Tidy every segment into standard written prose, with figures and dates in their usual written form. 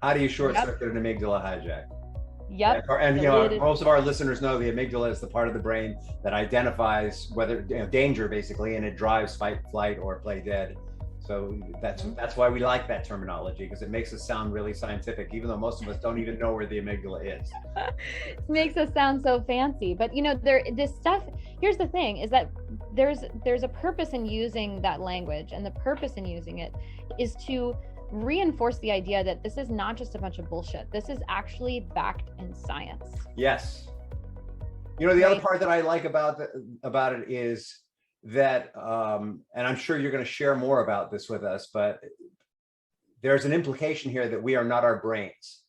How do you short Yep. circuit an amygdala hijack? Yep. And The lid. most of our listeners know the amygdala is the part of the brain that identifies whether danger, basically, and it drives fight, flight, or play dead. So that's why we like that terminology, because it makes us sound really scientific, even though most of us don't even know where the amygdala is. Makes us sound so fancy, but this stuff, here's the thing, is that there's a purpose in using that language, and the purpose in using it is to reinforce the idea that this is not just a bunch of bullshit. This is actually backed in science. Yes. The other part that I like about it is that, and I'm sure you're going to share more about this with us, but there's an implication here that we are not our brains.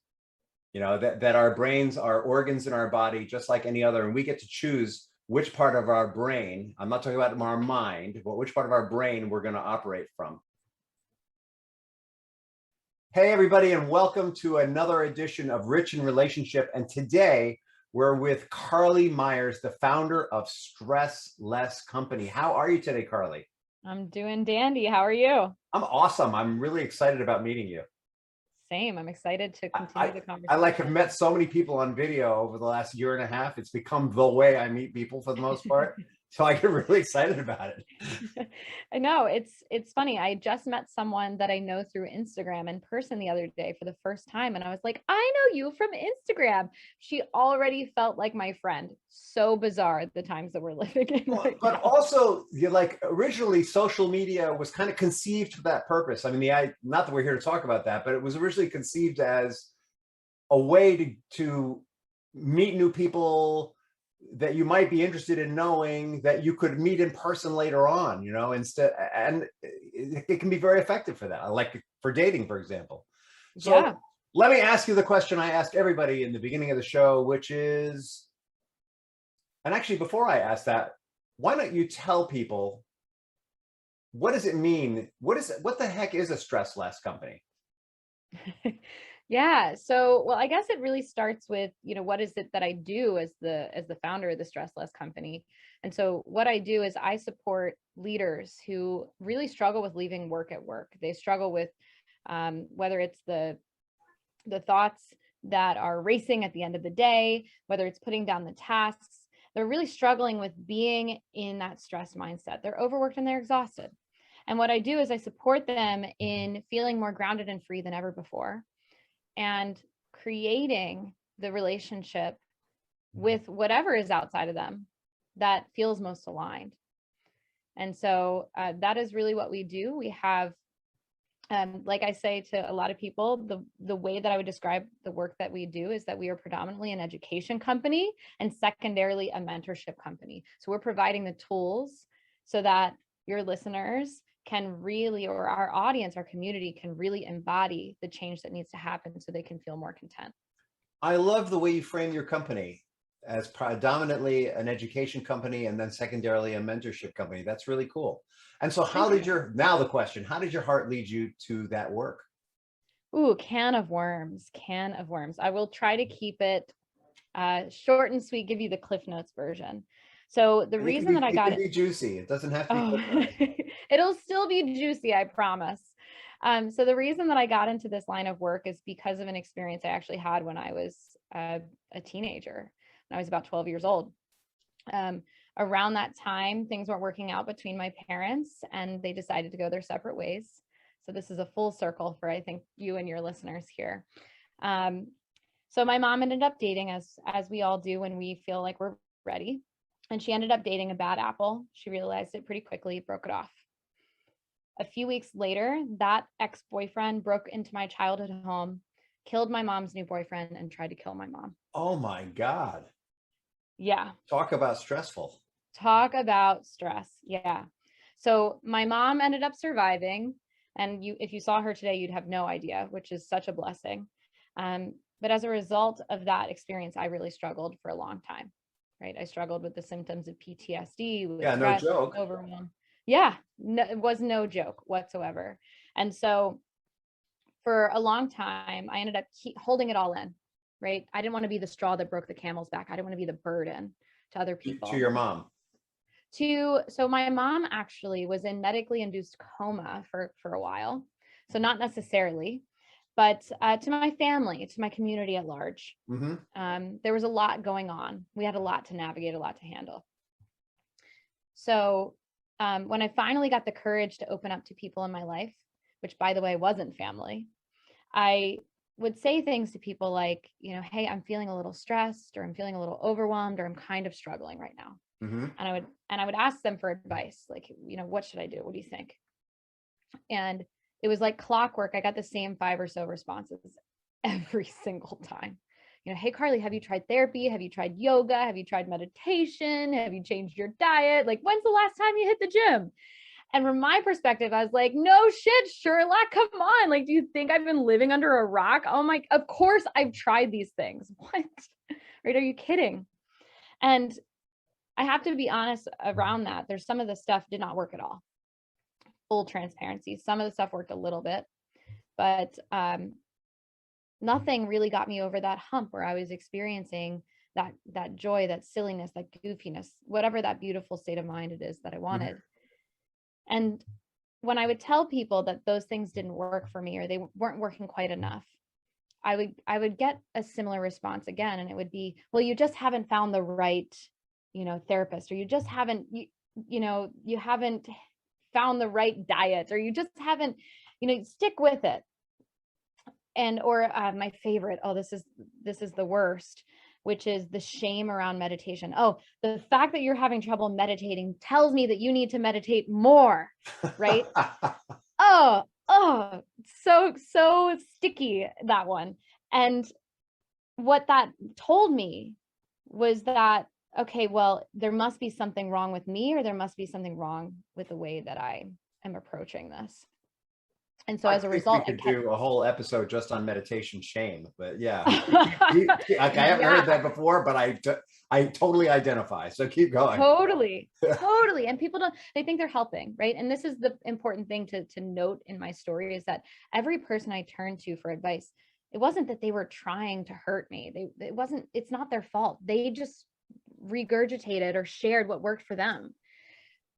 That our brains are organs in our body, just like any other, and we get to choose which part of our brain, I'm not talking about our mind, but which part of our brain we're going to operate from. Hey, everybody, and welcome to another edition of Rich in Relationship. And today we're with Carlee Myers, the founder of Stress Less Company. How are you today, Carlee? I'm doing dandy. How are you? I'm awesome. I'm really excited about meeting you. Same. I'm excited to continue the conversation. I have met so many people on video over the last year and a half. It's become the way I meet people for the most part. So I get really excited about it. I know, it's funny. I just met someone that I know through Instagram in person the other day for the first time. And I was like, I know you from Instagram. She already felt like my friend. So bizarre the times that we're living in right but now. Also, originally social media was kind of conceived for that purpose. I mean, not that we're here to talk about that, but it was originally conceived as a way to meet new people that you might be interested in knowing, that you could meet in person later on, instead, and it can be very effective for that, like for dating, for example. So yeah. Let me ask you the question I ask everybody in the beginning of the show, which is, and actually before I ask that, why don't you tell people, what does it mean? What the heck is a stress less company? Yeah. So, well, I guess it really starts with, what is it that I do as the founder of the Stress Less Company? And so what I do is I support leaders who really struggle with leaving work at work. They struggle with whether it's the thoughts that are racing at the end of the day, whether it's putting down the tasks. They're really struggling with being in that stress mindset. They're overworked and they're exhausted. And what I do is I support them in feeling more grounded and free than ever before, and creating the relationship with whatever is outside of them that feels most aligned. And so that is really what we do. We have, like I say to a lot of people, the way that I would describe the work that we do is that we are predominantly an education company and secondarily a mentorship company. So we're providing the tools so that your listeners can really, or our audience, our community can really embody the change that needs to happen so they can feel more content. I love the way you frame your company as predominantly an education company and then secondarily a mentorship company. That's really cool. And so now the question, how did your heart lead you to that work? Ooh, can of worms. I will try to keep it short and sweet, give you the Cliff Notes version. So the reason that I got it can be juicy. It doesn't have to be. It'll still be juicy, I promise. So the reason that I got into this line of work is because of an experience I actually had when I was a teenager. When I was about 12 years old. Around that time, things weren't working out between my parents, and they decided to go their separate ways. So this is a full circle for, I think, you and your listeners here. So my mom ended up dating, as we all do when we feel like we're ready. And she ended up dating a bad apple. She realized it pretty quickly, broke it off. A few weeks later, that ex-boyfriend broke into my childhood home, killed my mom's new boyfriend, and tried to kill my mom. Oh my God. Yeah. Talk about stressful. Talk about stress. Yeah. So my mom ended up surviving. And if you saw her today, you'd have no idea, which is such a blessing. But as a result of that experience, I really struggled for a long time. Right. I struggled with the symptoms of PTSD, with stress, no joke. overwhelm. Yeah, no, it was no joke whatsoever. And so for a long time, I ended up holding it all in. Right. I didn't want to be the straw that broke the camel's back. I didn't want to be the burden to other people. To your mom. So my mom actually was in medically induced coma for a while. So not necessarily. but to my family, to my community at large. Mm-hmm. There was a lot going on. We had a lot to navigate, a lot to handle. So when I finally got the courage to open up to people in my life, which by the way wasn't family, I would say things to people like, you know, hey, I'm feeling a little stressed, or I'm feeling a little overwhelmed, or I'm kind of struggling right now. Mm-hmm. And I would ask them for advice, like, you know, what should I do? What do you think? And it was like clockwork. I got the same 5 or so responses every single time. You know, hey, Carlee, have you tried therapy? Have you tried yoga? Have you tried meditation? Have you changed your diet? Like, when's the last time you hit the gym? And from my perspective, I was like, no shit, Sherlock, come on. Like, do you think I've been living under a rock? Oh my, of course I've tried these things. What? Right? Are you kidding? And I have to be honest around that. There's some of the stuff did not work at all. Full transparency. Some of the stuff worked a little bit, but nothing really got me over that hump where I was experiencing that joy, that silliness, that goofiness, whatever that beautiful state of mind it is that I wanted. Mm-hmm. And when I would tell people that those things didn't work for me, or they weren't working quite enough, I would get a similar response again. And it would be, well, you just haven't found the right, you know, therapist, or you just haven't, you haven't found the right diet, or you just haven't, you know, stick with it. And, or my favorite, oh, this is the worst, which is the shame around meditation. Oh, the fact that you're having trouble meditating tells me that you need to meditate more, right? oh, so sticky, that one. And what that told me was that, okay, well, there must be something wrong with me, or there must be something wrong with the way that I am approaching this. And so as a result, we could do a whole episode just on meditation shame, but yeah, I haven't heard that before, but I totally identify. So keep going. Totally. And people they think they're helping, right? And this is the important thing to note in my story, is that every person I turned to for advice, it wasn't that they were trying to hurt me. It's not their fault. They just regurgitated or shared what worked for them,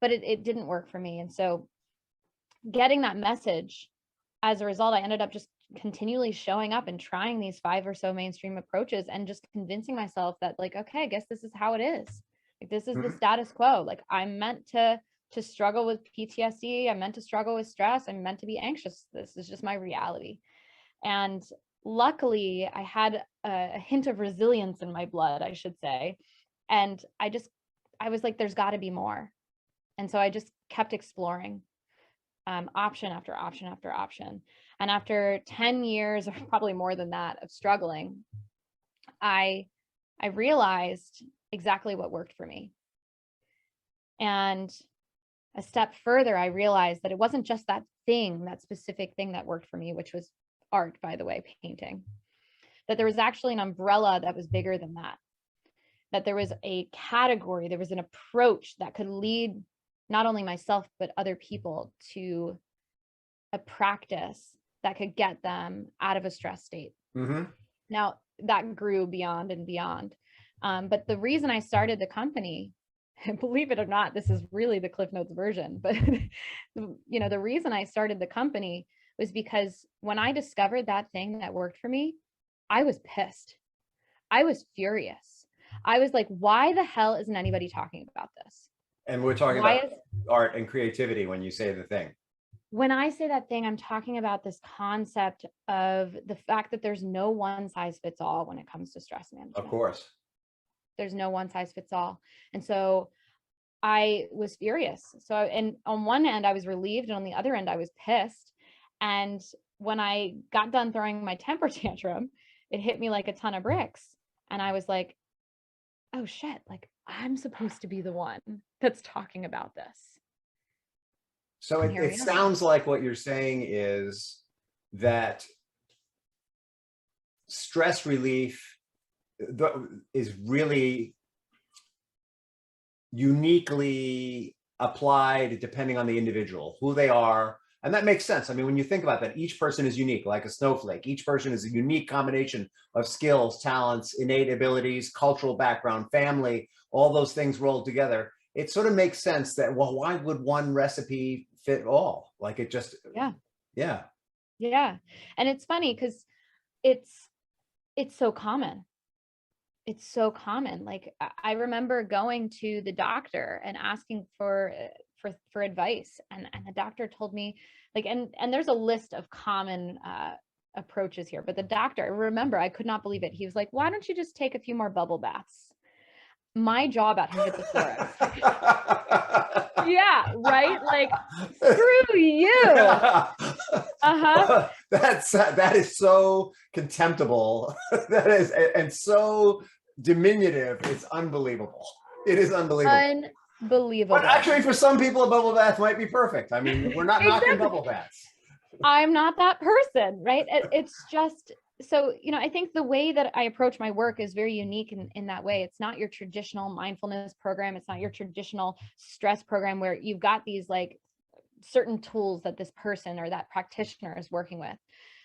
but it didn't work for me. And so getting that message, as a result, I ended up just continually showing up and trying these 5 or so mainstream approaches, and just convincing myself that, like, okay, I guess this is how it is. Like, this is the status quo. Like, I'm meant to struggle with PTSD. I'm meant to struggle with stress. I'm meant to be anxious. This is just my reality. And luckily, I had a hint of resilience in my blood, I should say. And I was like, there's got to be more. And so I just kept exploring. Option after option after option. And after 10 years, or probably more than that, of struggling, I realized exactly what worked for me. And a step further, I realized that it wasn't just that specific thing that worked for me, which was art, by the way, painting. That there was actually an umbrella that was bigger than that. That there was a category, there was an approach that could lead not only myself, but other people to a practice that could get them out of a stress state. Mm-hmm. Now, that grew beyond and beyond. But the reason I started the company, believe it or not, this is really the Cliff Notes version, but you know, the reason I started the company was because when I discovered that thing that worked for me, I was pissed. I was furious. I was like, why the hell isn't anybody talking about this? And we're talking about art and creativity when you say the thing. When I say that thing, I'm talking about this concept of the fact that there's no one size fits all when it comes to stress management. Of course. There's no one size fits all. And so I was furious. So, and on one end, I was relieved, and on the other end, I was pissed. And when I got done throwing my temper tantrum, it hit me like a ton of bricks. And I was like, oh shit, like, I'm supposed to be the one that's talking about this. So it sounds like what you're saying is that stress relief is really uniquely applied depending on the individual, who they are. And that makes sense. I mean, when you think about that, each person is unique, like a snowflake. Each person is a unique combination of skills, talents, innate abilities, cultural background, family, all those things rolled together. It sort of makes sense that, well, why would one recipe fit all? Like, it just, yeah. Yeah. And it's funny because it's so common. It's so common. Like I remember going to the doctor and asking for advice, and the doctor told me, like, and there's a list of common approaches here, but the doctor, I remember, I could not believe it. He was like, "Why don't you just take a few more bubble baths?" My jaw about hit the floor. I was like, yeah, right? Like, screw you. Uh-huh. That is so contemptible. That is, and so diminutive. It's unbelievable. It is unbelievable. Unbelievable. But actually, for some people, a bubble bath might be perfect. I mean, we're not knocking bubble baths. I'm not that person, right? It's just, so, I think the way that I approach my work is very unique in that way. It's not your traditional mindfulness program. It's not your traditional stress program where you've got these like certain tools that this person or that practitioner is working with.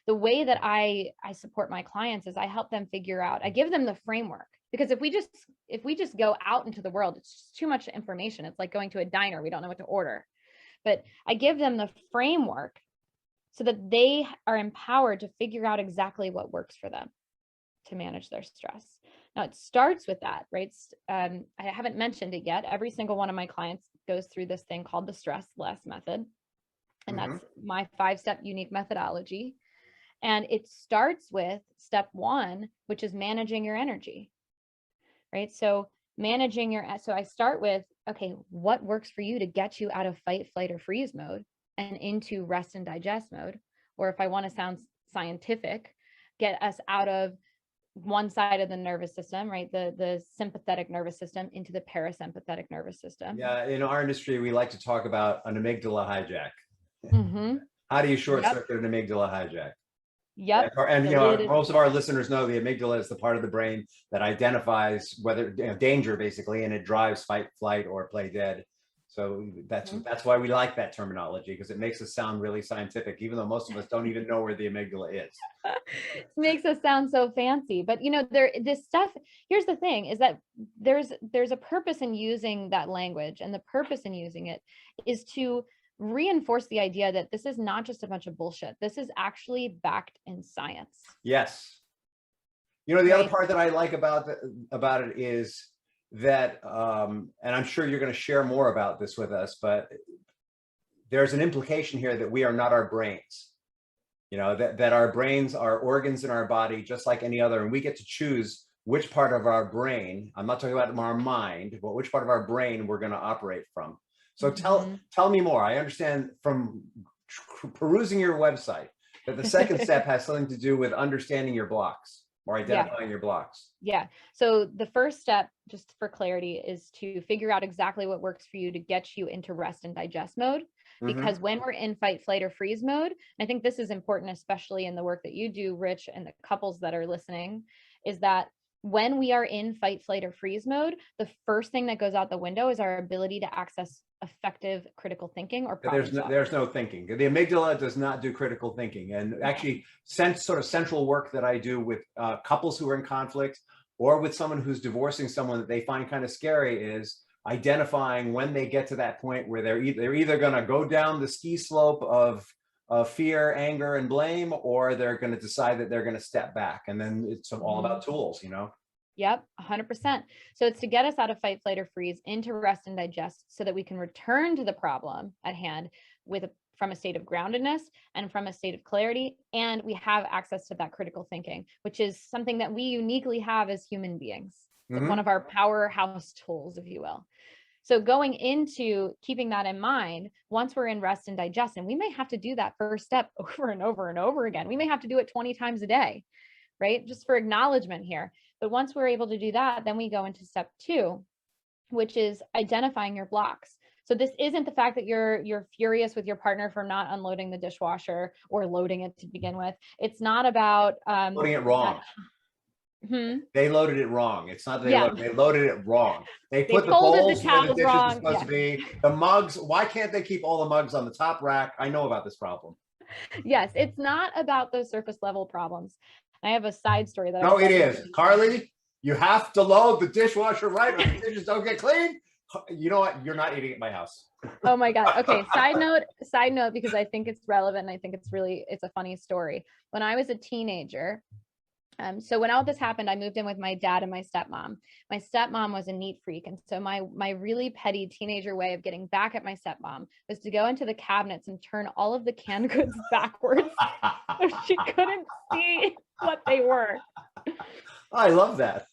The way that I support my clients is I help them figure out, I give them the framework, because if we just go out into the world, it's just too much information. It's like going to a diner. We don't know what to order. But I give them the framework so that they are empowered to figure out exactly what works for them to manage their stress. Now, it starts with that, right? I haven't mentioned it yet. Every single one of my clients goes through this thing called the stress less method. And that's my 5-step unique methodology. And it starts with step 1, which is managing your energy, right? So I start with, okay, what works for you to get you out of fight, flight, or freeze mode and into rest and digest mode? Or if I want to sound scientific, get us out of one side of the nervous system, right? The sympathetic nervous system into the parasympathetic nervous system. Yeah, in our industry, we like to talk about an amygdala hijack. Mm-hmm. How do you short circuit an amygdala hijack? Yep. And most of our listeners know the amygdala is the part of the brain that identifies whether danger, basically, and it drives fight, flight, or play dead. So that's why we like that terminology, because it makes us sound really scientific, even though most of us don't even know where the amygdala is. It makes us sound so fancy, but this stuff, here's the thing, is that there's a purpose in using that language, and the purpose in using it is to reinforce the idea that this is not just a bunch of bullshit. This is actually backed in science. Yes. The other part that I like about it is that, and I'm sure you're going to share more about this with us, but there's an implication here that we are not our brains. That our brains are organs in our body, just like any other, and we get to choose which part of our brain, I'm not talking about our mind, but which part of our brain we're going to operate from. So tell me more. I understand from perusing your website that the second step has something to do with understanding your blocks or identifying your blocks. Yeah. So the first step, just for clarity, is to figure out exactly what works for you to get you into rest and digest mode. Because when we're in fight, flight, or freeze mode, and I think this is important, especially in the work that you do, Rich, and the couples that are listening, is that when we are in fight, flight, or freeze mode, the first thing that goes out the window is our ability to access effective critical thinking or problem solving. There's no thinking. The amygdala does not do critical thinking. And actually, sort of central work that I do with couples who are in conflict, or with someone who's divorcing someone that they find kind of scary, is identifying when they get to that point where they're either going to go down the ski slope of fear, anger, and blame, or they're going to decide that they're going to step back. And then it's all about tools, Yep, 100%. So it's to get us out of fight, flight, or freeze into rest and digest, so that we can return to the problem at hand from a state of groundedness and from a state of clarity. And we have access to that critical thinking, which is something that we uniquely have as human beings. It's one of our powerhouse tools, if you will. So going into keeping that in mind, once we're in rest and digest, and we may have to do that first step over and over and over again. We may have to do it 20 times a day, right? Just for acknowledgement here. But once we're able to do that, then we go into step 2, which is identifying your blocks. So this isn't the fact that you're furious with your partner for not unloading the dishwasher or loading it to begin with. It's not about loading it wrong. They loaded it wrong. It's not they loaded it wrong. They put the bowls where the dishes are supposed to be. The mugs. Why can't they keep all the mugs on the top rack? I know about this problem. Yes, it's not about those surface level problems. I have a side story that it is. Carlee, you have to load the dishwasher right, or the dishes don't get clean. You know what? You're not eating at my house. Oh my God. Okay. Side note, because I think it's relevant. And I think it's a funny story. When I was a teenager, so when all this happened, I moved in with my dad and my stepmom. My stepmom was a neat freak. And so my really petty teenager way of getting back at my stepmom was to go into the cabinets and turn all of the canned goods backwards so she couldn't see what they were. I love that.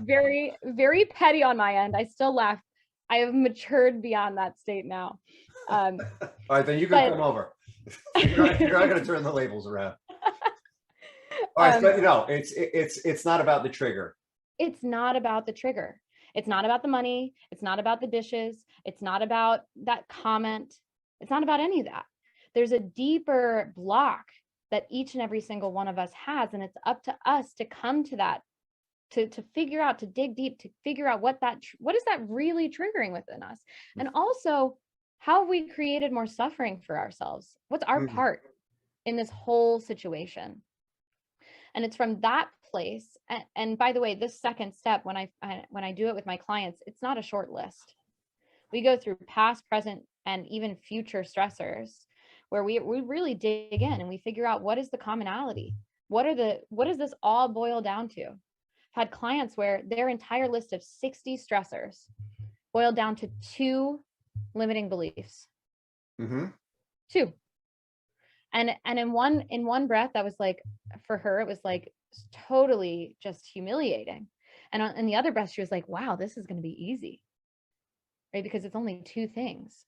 Very, very petty on my end. I still laugh. I have matured beyond that state now. All right, then you can come over. You're not going to turn the labels around. All right, but it's not about the trigger. It's not about the trigger. It's not about the money. It's not about the dishes. It's not about that comment. It's not about any of that. There's a deeper block that each and every single one of us has, and it's up to us to come to that, to figure out, to dig deep, to figure out what is that really triggering within us, and also how have we created more suffering for ourselves? What's our part in this whole situation? And it's from that place. And by the way, this second step, when I do it with my clients, it's not a short list. We go through past, present, and even future stressors, where we really dig in and we figure out what is the commonality. What does this all boil down to? I've had clients where their entire list of 60 stressors boiled down to 2 limiting beliefs. Mm-hmm. 2. And in one breath, that was like, for her, it was like totally just humiliating. And in the other breath, she was like, wow, this is going to be easy. Right? Because it's only 2 things.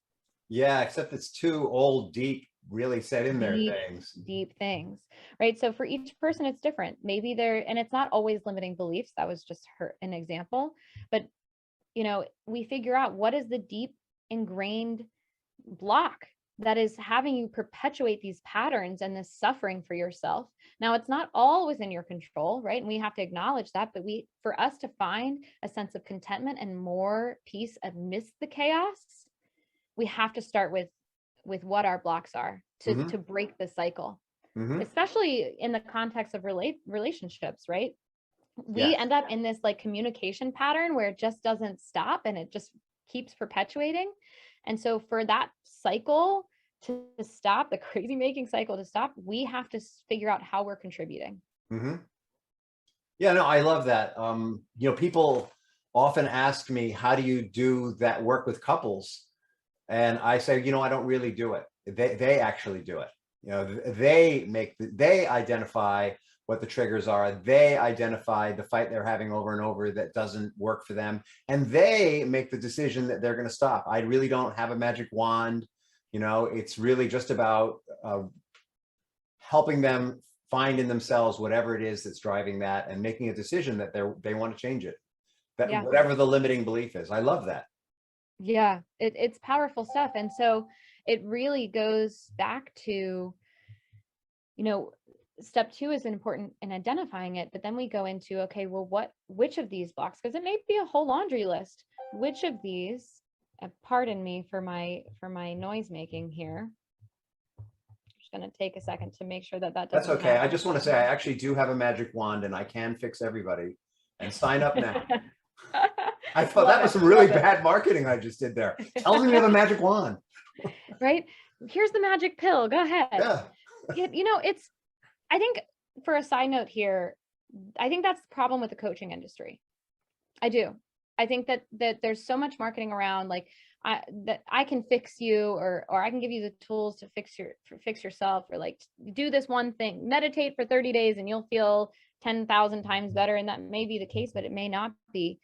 Yeah, except it's 2 old, deep, really set in there things. Deep things. Right? So for each person, it's different. Maybe and it's not always limiting beliefs. That was just an example. But, we figure out what is the deep ingrained block that is having you perpetuate these patterns and this suffering for yourself. Now, it's not all within your control, right? And we have to acknowledge that, but for us to find a sense of contentment and more peace amidst the chaos, we have to start with what our blocks are to break the cycle, especially in the context of relationships, right? We end up in this like communication pattern where it just doesn't stop and it just keeps perpetuating. And so for that cycle to stop, the crazy making cycle to stop, we have to figure out how we're contributing. Yeah, no, I love that. People often ask me, how do you do that work with couples? And I say, I don't really do it. They actually do it. They identify what the triggers are. They identify the fight they're having over and over that doesn't work for them. And they make the decision that they're going to stop. I really don't have a magic wand. It's really just about helping them find in themselves whatever it is that's driving that and making a decision that they want to change it. Whatever the limiting belief is. I love that. Yeah, it's powerful stuff. And so it really goes back to, step 2 is important in identifying it, but then we go into, okay, well, which of these blocks, because it may be a whole laundry list, which of these, pardon me for my noise making here. I'm just going to take a second to make sure that doesn't That's okay. happen. I just want to say, I actually do have a magic wand and I can fix everybody, and sign up now. I thought that was some really bad marketing I just did there. Tell them you have a magic wand. Right? Here's the magic pill. Go ahead. Yeah. I think, for a side note here, I think that's the problem with the coaching industry. I do. I think that there's so much marketing around, like, that I can fix you, or I can give you the tools to fix yourself, or like, do this one thing, meditate for 30 days and you'll feel 10,000 times better. And that may be the case, but it may not be.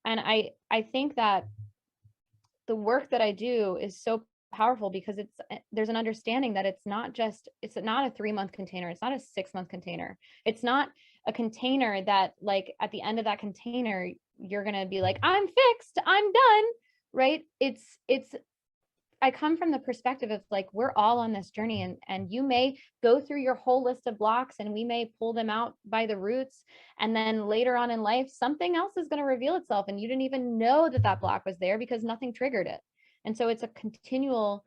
And I think that the work that I do is so powerful because there's an understanding that it's not a 3-month container. It's not a 6-month container. It's not a container that, like, at the end of that container, you're going to be like, I'm fixed, I'm done. Right. I come from the perspective of, like, we're all on this journey, and you may go through your whole list of blocks and we may pull them out by the roots. And then later on in life, something else is going to reveal itself and you didn't even know that block was there because nothing triggered it. And so it's a continual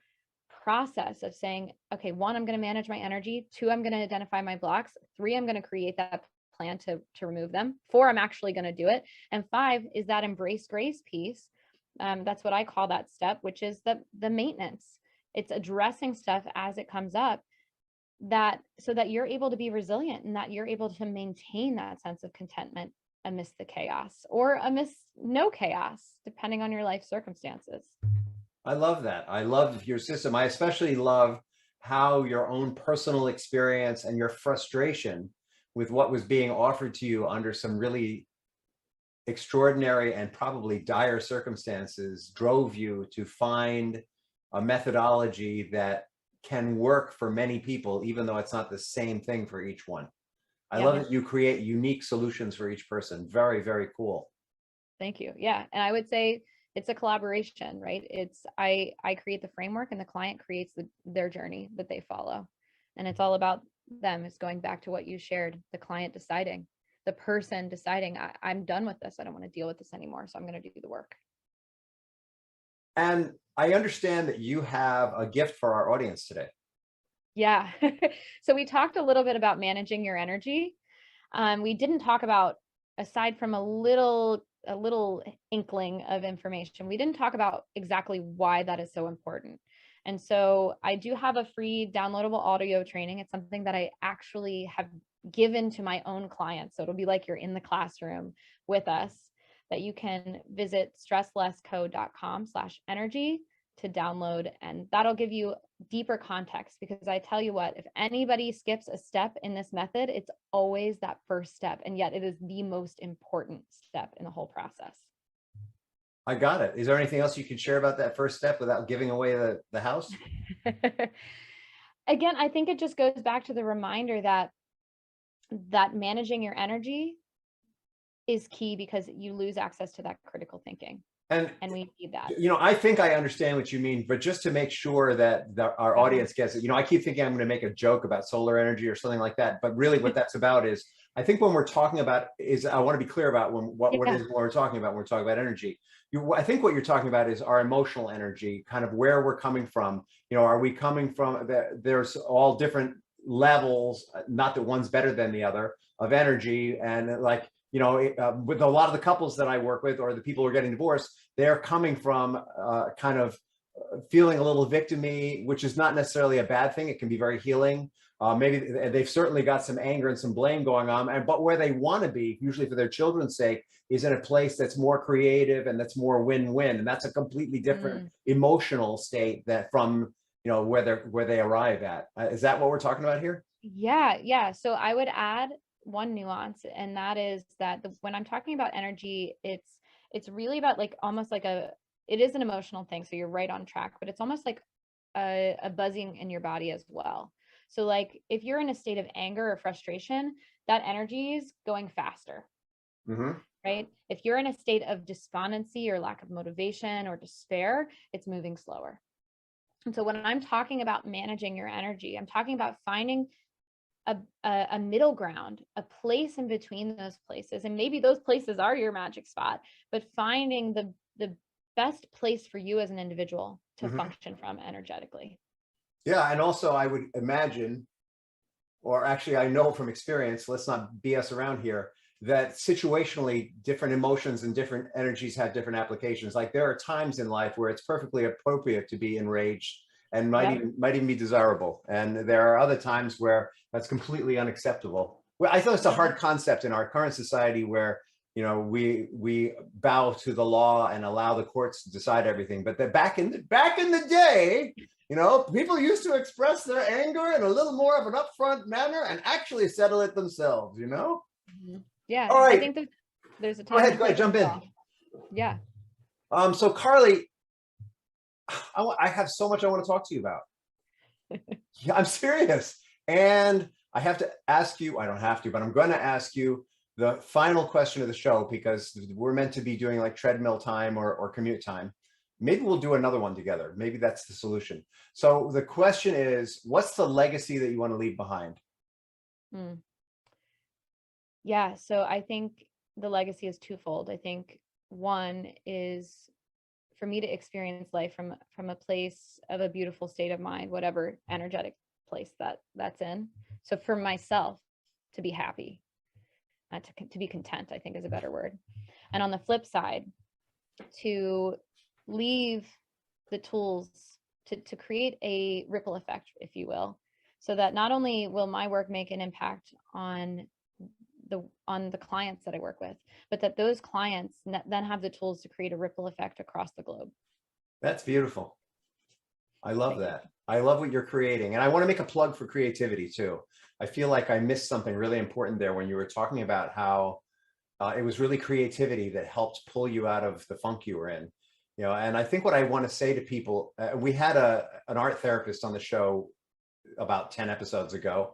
process of saying, okay, 1, I'm going to manage my energy. 2, I'm going to identify my blocks. 3, I'm going to create that plan to remove them. 4, I'm actually going to do it. And 5 is that embrace grace piece, That's what I call that step, which is the maintenance. It's addressing stuff as it comes up, that so that you're able to be resilient and that you're able to maintain that sense of contentment amidst the chaos, or amidst no chaos, depending on your life circumstances. I love that. I love your system. I especially love how your own personal experience and your frustration with what was being offered to you under some really extraordinary and probably dire circumstances drove you to find a methodology that can work for many people, even though it's not the same thing for each one. I love that you create unique solutions for each person. Very, very cool. Thank you. Yeah. And I would say it's a collaboration, right? It's I create the framework and the client creates their journey that they follow. And it's all about them. It's going back to what you shared, the client deciding, the person deciding, I'm done with this. I don't want to deal with this anymore. So I'm going to do the work. And I understand that you have a gift for our audience today. Yeah. So we talked a little bit about managing your energy. We didn't talk about, aside from a little inkling of information, we didn't talk about exactly why that is so important. And so I do have a free downloadable audio training. It's something that I actually have given to my own clients. So it'll be like you're in the classroom with us, that you can visit stresslessco.com/energy to download. And that'll give you deeper context, because I tell you what, if anybody skips a step in this method, it's always that first step. And yet it is the most important step in the whole process. I got it. Is there anything else you can share about that first step without giving away the house? Again, I think it just goes back to the reminder that managing your energy is key, because you lose access to that critical thinking. And we need that. I think I understand what you mean, but just to make sure that our audience gets it, I keep thinking I'm going to make a joke about solar energy or something like that. But really what that's about is, I think when we're talking about I want to be clear about what it is we're talking about when we're talking about energy. I think what you're talking about is our emotional energy, kind of where we're coming from. Are we coming from, there's all different levels, not that one's better than the other, of energy. And like, with a lot of the couples that I work with, or the people who are getting divorced, they're coming from kind of feeling a little victim-y, which is not necessarily a bad thing. It can be very healing. Maybe they've certainly got some anger and some blame going on, but where they want to be, usually for their children's sake, is in a place that's more creative and that's more win-win. And that's a completely different emotional state that from where they arrive at. Is that what we're talking about here? Yeah. So I would add one nuance, and that is that when I'm talking about energy, it's really about almost like it is an emotional thing. So you're right on track, but it's almost like a buzzing in your body as well. So like if you're in a state of anger or frustration, that energy is going faster, right? If you're in a state of despondency or lack of motivation or despair, it's moving slower. And so when I'm talking about managing your energy, I'm talking about finding a middle ground, a place in between those places. And maybe those places are your magic spot, but finding the best place for you as an individual to function from energetically. Yeah. And also I would imagine, or actually I know from experience, let's not BS around here, that situationally different emotions and different energies have different applications. Like there are times in life where it's perfectly appropriate to be enraged and might even be desirable. And there are other times where that's completely unacceptable. Well, I thought it's a hard concept in our current society where, we bow to the law and allow the courts to decide everything. But back in the day, people used to express their anger in a little more of an upfront manner and actually settle it themselves, Yeah. All right. I think there's a time. Go ahead, jump in. Yeah. So Carlee, I have so much I want to talk to you about. Yeah, I'm serious. And I have to ask you, I don't have to, but I'm going to ask you the final question of the show, because we're meant to be doing like treadmill time or commute time. Maybe we'll do another one together. Maybe that's the solution. So the question is, what's the legacy that you want to leave behind? Yeah. So I think the legacy is twofold. I think one is for me to experience life from a place of a beautiful state of mind, whatever energetic place that's in. So for myself to be happy, to be content, I think is a better word. And on the flip side, to leave the tools to create a ripple effect, if you will, so that not only will my work make an impact on the clients that I work with, but that those clients then have the tools to create a ripple effect across the globe. That's beautiful. I love Thank you. that. I love what you're creating. And I want to make a plug for creativity too. I feel like I missed something really important there when you were talking about how it was really creativity that helped pull you out of the funk you were in. You know, and I think what I want to say to people, we had an art therapist on the show about 10 episodes ago.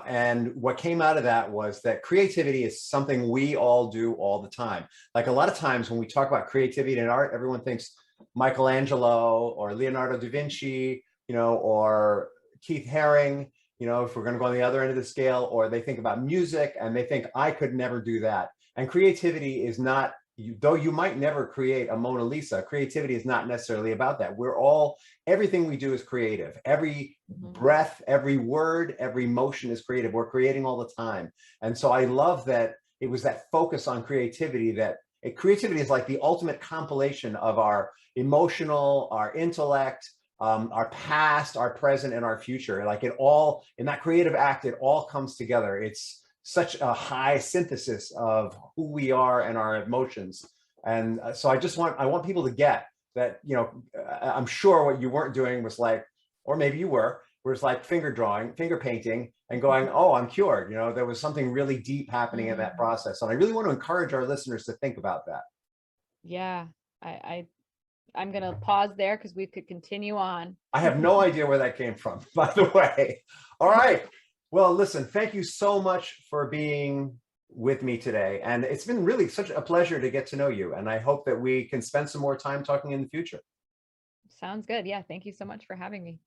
And what came out of that was that creativity is something we all do all the time. Like a lot of times when we talk about creativity in art, everyone thinks Michelangelo or Leonardo da Vinci, you know, or Keith Haring, you know, if we're going to go on the other end of the scale, or they think about music and they think I could never do that. And creativity is not, though you might never create a Mona Lisa, creativity is not necessarily about that. We're all, everything we do is creative. Every breath, every word, every motion is creative. We're creating all the time. And so I love that it was that focus on creativity that creativity is like the ultimate compilation of our emotional, our intellect, our past, our present, and our future. Like it all, in that creative act, it all comes together. It's such a high synthesis of who we are and our emotions. And so I want people to get that, you know, I'm sure what you weren't doing was like, or maybe you were, was like finger drawing, finger painting and going, oh, I'm cured. You know, there was something really deep happening in that process. And I really want to encourage our listeners to think about that. Yeah, I'm going to pause there because we could continue on. I have no idea where that came from, by the way. All right. Well, listen, thank you so much for being with me today. And it's been really such a pleasure to get to know you. And I hope that we can spend some more time talking in the future. Sounds good. Yeah. Thank you so much for having me.